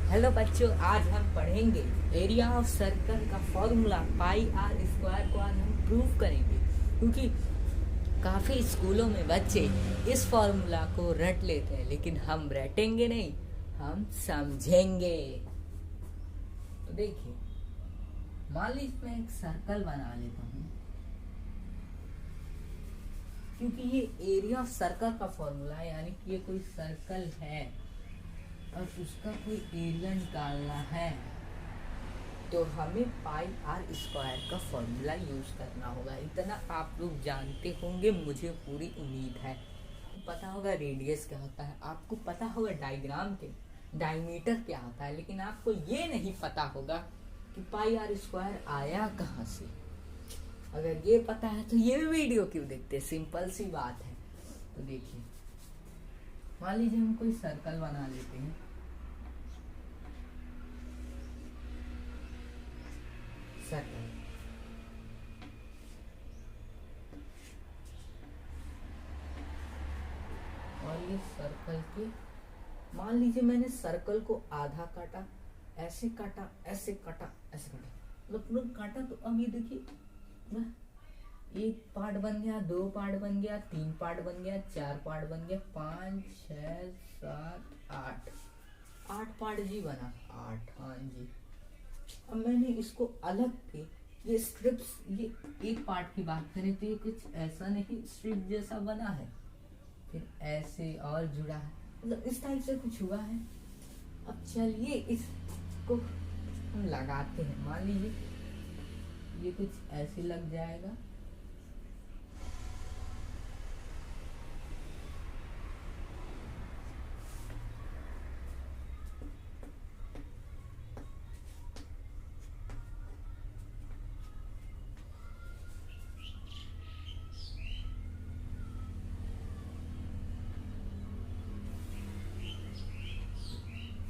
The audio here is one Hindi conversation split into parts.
हेलो बच्चों, आज हम पढ़ेंगे एरिया ऑफ सर्कल का फॉर्मूला पाई आर स्क्वायर को आज हम प्रूव करेंगे। क्योंकि काफ़ी स्कूलों में बच्चे इस फॉर्मूला को रट लेते हैं, लेकिन हम रटेंगे नहीं, हम समझेंगे। तो देखिए, मान लीजिए मैं एक सर्कल बना लेता हूँ। क्योंकि ये एरिया ऑफ सर्कल का फॉर्मूला है, यानी कि ये कोई सर्कल है और उसका कोई एरिया निकालना है, तो हमें पाई आर स्क्वायर का फॉर्मूला यूज करना होगा। इतना आप लोग जानते होंगे, मुझे पूरी उम्मीद है। पता होगा रेडियस क्या होता है, आपको पता होगा डायग्राम के डायमीटर क्या होता है, लेकिन आपको ये नहीं पता होगा कि पाई आर स्क्वायर आया कहाँ से। अगर ये पता है तो ये वीडियो क्यों देखते, सिंपल सी बात है। तो देखिए, मान लीजिए हम कोई सर्कल बना लेते हैं। सर्कल और ये सर्कल के, मान लीजिए मैंने सर्कल को आधा काटा, ऐसे काटा, ऐसे काटा, ऐसे काटा, मतलब पूरा काटा। तो अब ये देखिए ना, एक पार्ट बन गया, दो पार्ट बन गया, तीन पार्ट बन गया, चार पार्ट बन गया, 5 6 7 8 8 पार्ट जी बना, 8। हाँ जी। अब मैंने इसको अलग के ये स्ट्रिप्स, ये एक पार्ट की बात करें तो ये कुछ ऐसा नहीं स्ट्रिप जैसा बना है, फिर ऐसे और जुड़ा है, मतलब इस टाइप से कुछ हुआ है। अब चलिए इसको हम लगाते हैं। मान लीजिए ये कुछ ऐसे लग जाएगा,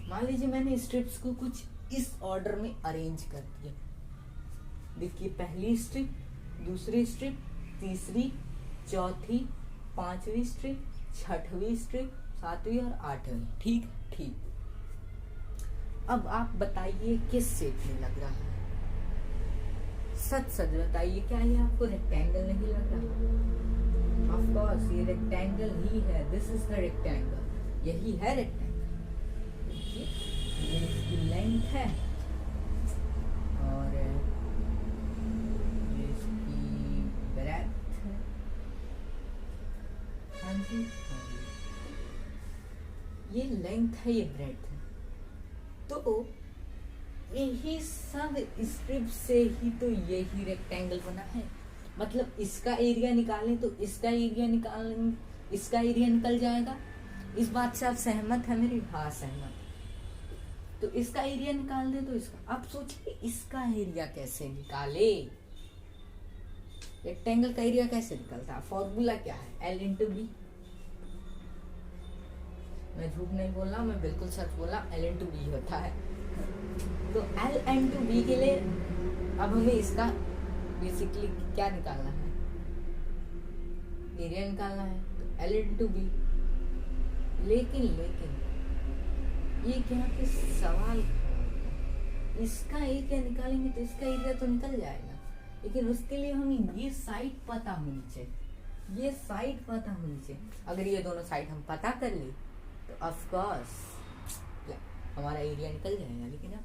मान लीजिए मैंने स्ट्रिप्स को कुछ इस ऑर्डर में अरेंज कर दिया। देखिए, पहली स्ट्रिप, दूसरी स्ट्रिप, तीसरी, चौथी, पांचवी स्ट्रिप, छठवीं स्ट्रिप, सातवीं और आठवीं। ठीक ठीक। अब आप बताइए किस शेप में लग रहा है? सच सच बताइए, क्या ये आपको रेक्टेंगल नहीं लग रहा? ऑफ कोर्स ये रेक्टेंगल ही है। दिस इज द रेक्टेंगल, यही है रेक्टेंगल। ये इसकी लेंथ है और ये इसकी ब्रेड्थ है। हाँ जी, हाँ जी, ये लेंथ है, ये ब्रेड्थ है। तो यही सब स्ट्रिप से ही तो यही रेक्टेंगल बना है। मतलब इसका एरिया निकालें तो इसका एरिया निकालें, इसका एरिया निकल जाएगा। इस बात से आप सहमत है मेरी? हाँ, सहमत। तो इसका एरिया निकाल दे तो इसका। अब सोचिए इसका एरिया कैसे निकाले, रेक्टेंगल का एरिया कैसे निकलता है? फॉर्मूला क्या है? L into B. मैं झूठ नहीं बोल रहा, मैं बिल्कुल सच बोला, L इंटू बी होता है। तो L इंटू बी के लिए अब हमें इसका बेसिकली क्या निकालना है? एरिया निकालना है, तो L इंटू बी। लेकिन ये क्या कि सवाल, इसका एरिया निकालेंगे तो इसका एरिया तो निकल जाएगा, लेकिन उसके लिए हमें ये साइड पता होनी चाहिए, ये साइड पता होनी चाहिए। अगर ये दोनों साइड हम पता कर ले तो ऑफ कोर्स हमारा एरिया निकल जाएगा। लेकिन अब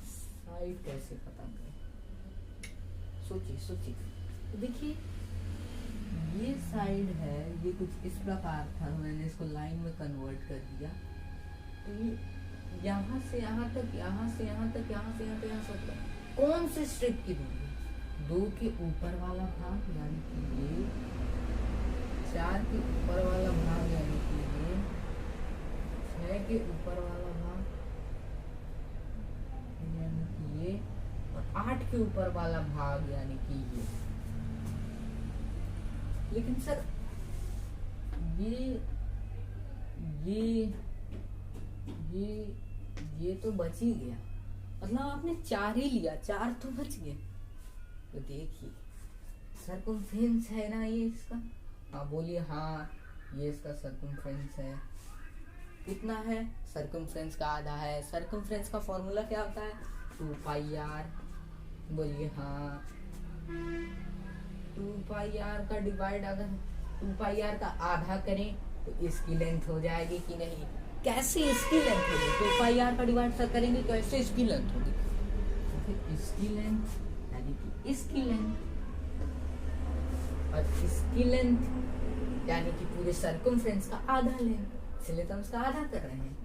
साइड कैसे पता करें? सोचिए। तो देखिए, ये साइड है, ये कुछ इस प्रकार था, मैंने इसको लाइन में कन्वर्ट कर दिया। तो ये यहाँ से यहाँ तक, यहाँ से यहाँ तक, यहाँ से यहाँ तक, यहाँ से कौन से स्ट्रिप की दूरी? 2 के ऊपर वाला भाग यानी कि ये, 4 के ऊपर वाला भाग यानी कि ये, 6 के ऊपर वाला भाग यानी कि ये, और 8 के ऊपर वाला भाग यानी कि ये। लेकिन सर ये तो बच ही गया, मतलब आपने 4 ही लिया, 4 तो बच गए। तो देखिए, सर्कमफ्रेंस है ना ये इसका? हाँ बोलिए, हाँ ये इसका सर्कमफ्रेंस है। कितना है, सर्कमफ्रेंस का आधा है। सर्कमफ्रेंस का फॉर्मूला क्या होता है, 2πr, बोलिए हाँ। 2πr का डिवाइड अगर 2πr का आधा करें तो इसकी लेंथ हो जाएगी कि नहीं, कैसे इसकी लेंथ होगी, 2πr का डिवाइड सर करेंगे कैसे इसकी लेंथ होगी, तो फिर इसकी लेंथ यानी कि इसकी लेंथ और इसकी लेंथ यानी कि पूरे सर्कमफ्रेंस का आधा लेंथ, इसलिए तो हम इसका आधा कर रहे हैं।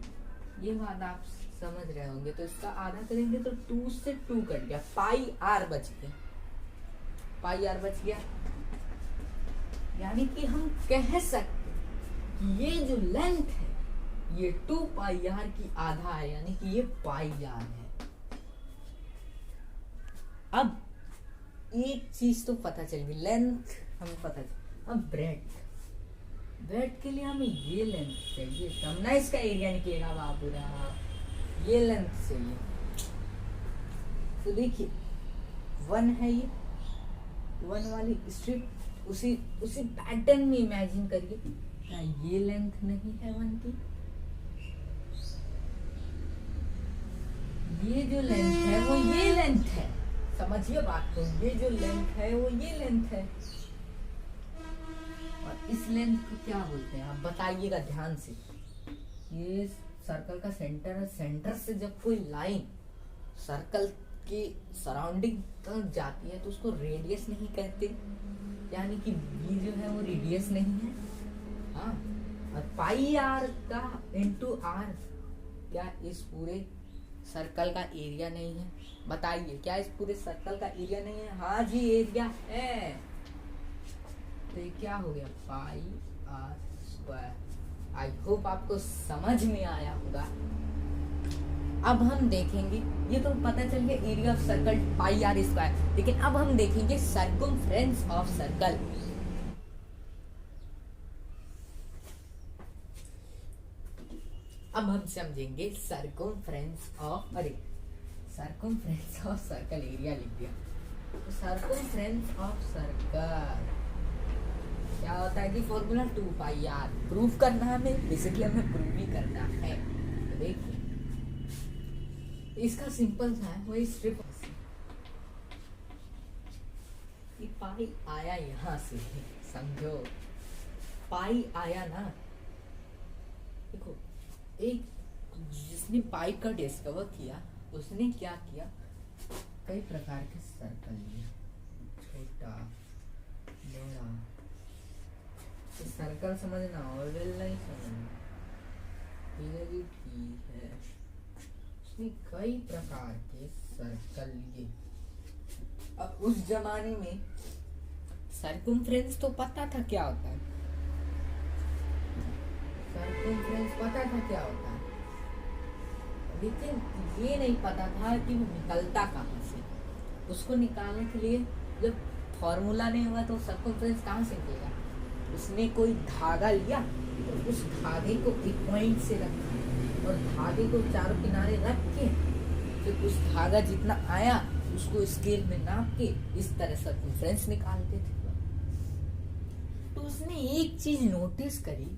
ये बात आप समझ रहे होंगे। तो इसका आधा करेंगे तो 2 से 2 कट गया, πr बच गया, πr बच गया। यानी कि हम कह सकते कि ये जो लेंथ है ये 2πr की आधा है, यानी कि ये πr है। अब एक चीज तो पता चल गई, लेंथ हमें पता चल। अब ब्रेड के लिए हमें ये लेंथ चाहिए, तब ना इसका एरिया निकलेगा बाबूरा, ये लेंथ चाहिए। तो देखिए 1 है, ये 1 वाली स्ट्रिप उसी पैटर्न में इमेजिन करिए। क्या ये लेंथ नहीं है 1 की, ये जो लेंथ है वो ये लेंथ है, समझिए बात को, ये जो लेंथ है वो ये लेंथ है। और इस लेंथ को क्या बोलते हैं आप बताइएगा ध्यान से। ये सर्कल का सेंटर है, सेंटर से जब कोई लाइन सर्कल की सराउंडिंग तक जाती है तो उसको रेडियस नहीं कहते, यानी कि ये जो है वो रेडियस नहीं है। हाँ, और πr का इंटू r क्या इस पूरे सर्कल का एरिया नहीं है, बताइए क्या इस पूरे सर्कल का एरिया नहीं है? हाँ जी एरिया है। तो ये क्या हो गया, πr²। आई होप आपको समझ में आया होगा। अब हम देखेंगे, ये तो पता चल गया एरिया ऑफ सर्कल πr², लेकिन अब हम देखेंगे सर्कमफ्रेंस ऑफ सर्कल। अब हम समझेंगे सर्कमफ्रेंस ऑफ सर्कल, एरिया लिख दिया। तो सर्कमफ्रेंस ऑफ सर्कल क्या होता है कि फॉर्मूला 2πr, प्रूफ करना है हमें, बेसिकली हमें प्रूफ ही करना है। तो देखिए इसका सिंपल था वही स्ट्रिप, पाई आया यहाँ से, समझो पाई आया ना। देखो एक जिसने पाई का डिस्कवर किया उसने क्या किया, कई प्रकार के सर्कल लिए, छोटा बड़ा, सर्कल समझना ओवल नहीं समझना, ठीक है। उसने कई प्रकार के सर्कल लिए। अब उस जमाने में सर्कमफ्रेंस तो पता था क्या होता है, सर्कमफ्रेंस पता था क्या होता है, लेकिन ये नहीं पता था कि वो निकलता कहाँ से। उसको निकालने के लिए जब फॉर्मूला नहीं हुआ तो सर्कमफ्रेंस कहाँ से निकलेगा। उसने कोई धागा लिया तो उस धागे को एक पॉइंट से रखा और धागे को चारों किनारे रख के फिर उस धागा जितना आया उसको स्केल में नाप के इस तरह सर्कमफ्रेंस निकालते थे। तो उसने एक चीज नोटिस करी,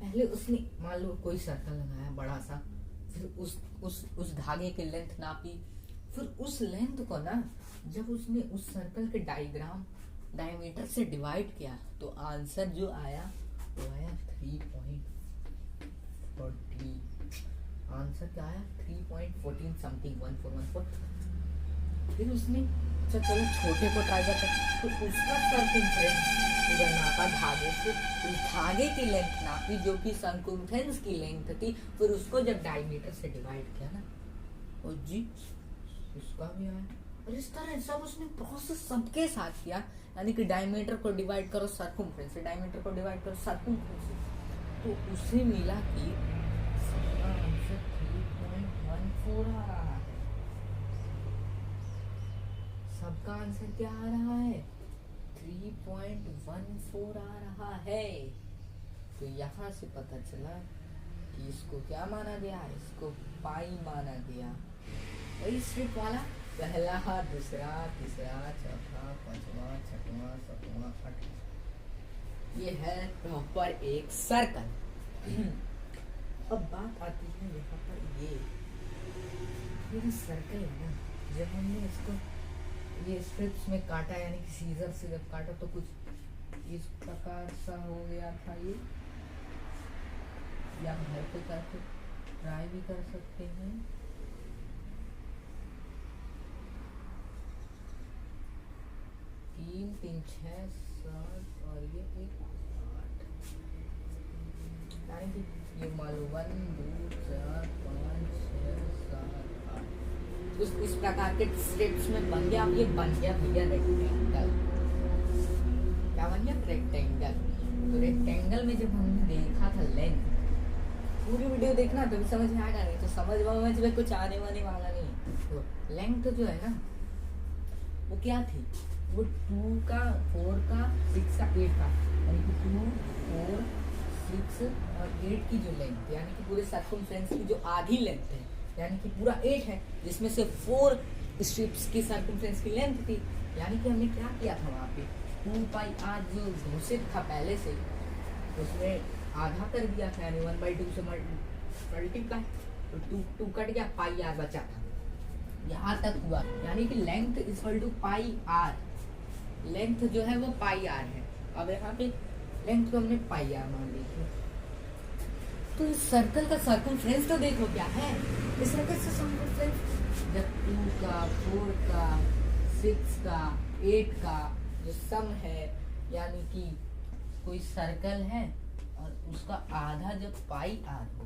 पहले उसने मान लो कोई सर्कल लगाया बड़ा सा, फिर उस धागे की लेंथ नापी, फिर उस लेंथ को ना जब उसने उस सर्कल के डायमीटर से डिवाइड किया तो आंसर जो आया वो आया 3.14। आंसर क्या आया 3.14 समथिंग 1414। फिर उसने चलो छोटे को ट्राई करते तो उसका सर्कमफ्रेंस पूरा नापा धागे से, उस धागे की लेंथ नापी जो कि सर्कमफ्रेंस की लेंथ थी, फिर उसको जब डायमीटर से डिवाइड किया ना और जी उसका भी आया। और इस तरह सब उसने प्रोसेस सबके साथ किया, यानी कि डायमीटर को डिवाइड करो सर्कमफ्रेंस से, डायमीटर को डिवाइड करो सर्कमफ्रेंस से, तो उसे मिला कि सबका आंसर 3.14 आ रहा है। सबका आंसर क्या आ रहा है 3.14 आ रहा है। तो यहाँ से पता चला कि इसको क्या माना गया, इसको पाई माना गया। वही स्ट्रिप वाला पहला, दूसरा, तीसरा, चौथा, पांचवा, छठवां, सातवां, आठवां, ये है प्रॉपर एक सर्कल। अब बात आती है यहाँ पर ये जो सर्कल है ना, जब हमने इसको ये स्ट्रिप्स में काटा, यानी कि सीजर से जब काटा तो कुछ इस प्रकार सा हो गया था ये। या घर पे करके ट्राई भी कर सकते हैं। तीन तीन 6 7 और ये 1 8, यानी कि ये मान लो 1 2 4 5 6 7 8 इस प्रकार के स्ट्रिप्स में बन गया। अब ये बन गया भैया रेक्टेंगल। क्या बन गया? रेक्टेंगल। तो रेक्टेंगल में जब हमने देखा था लेंथ, पूरी वीडियो देखना तभी समझ में आएगा, नहीं तो समझ में कुछ आने वाला नहीं। तो लेंथ जो है ना वो क्या थी, वो 2 का 4 का 6 का 8 का, यानी कि 2 4 6 और 8 की जो लेंथ, यानी कि पूरे सर्कमफ्रेंस की जो आधी लेंथ है, यानी कि पूरा 8 है, जिसमें से 4 स्ट्रिप्स की सर्कमफ्रेंस की लेंथ थी। यानी कि हमने क्या किया था वहाँ पे, 2 पाई आर जो घोषित था पहले से, उसमें आधा कर दिया था, यानी 1/2 से मल्टीप्लाई, तो 2 कट गया, पाई आर बचा था। यहाँ तक हुआ, यानी कि length equal to pi R. Length जो है वो पाई आर है। अब यहाँ पे लेंथ को हमने पाई आर मान ली थी। तो इस सर्कल का सर्कमफ्रेंस तो देखो क्या है। इस सर्कल से सर्कमफ्रेंस जब 2 का 4 का 6 का 8 का जो सम है, यानी कि कोई सर्कल है और उसका आधा जब पाई आर हो,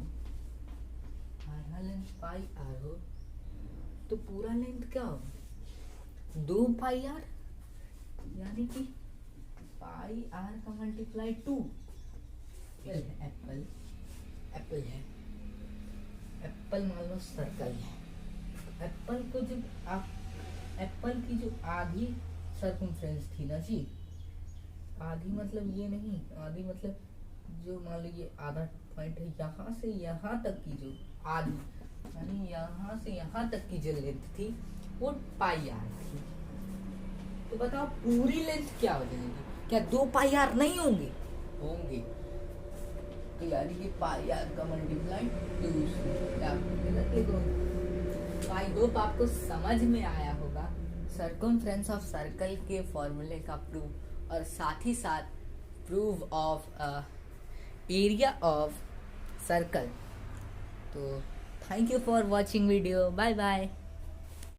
आधा लेंथ पाई आर हो, तो पूरा लेंथ क्या हो, 2 पाई आर, यानी कि पाई आर का मल्टीप्लाई 2। एप्पल एप्पल है, एप्पल मान लो सर्कल है। एप्पल को जब आप, एप्पल की जो आधी सर्कमफ्रेंस थी ना जी, आधी मतलब ये नहीं, आधी मतलब जो मान लो ये आधा पॉइंट है, यहाँ से यहाँ तक की जो आधी, यानी यहाँ से यहाँ तक की जो लेंथ थी वो पाई आर थी। तो बताओ पूरी लेंथ क्या हो जाएगी? क्या 2 पाई आर नहीं होंगे? होंगे। तो यानी कि पाई आर का मल्टीप्लाई 2 से। आई होप आपको समझ में आया होगा सर्कमफ्रेंस ऑफ सर्कल के फॉर्मूले का प्रूफ, और साथ ही साथ proof of area of circle. तो thank you for watching video. Bye bye.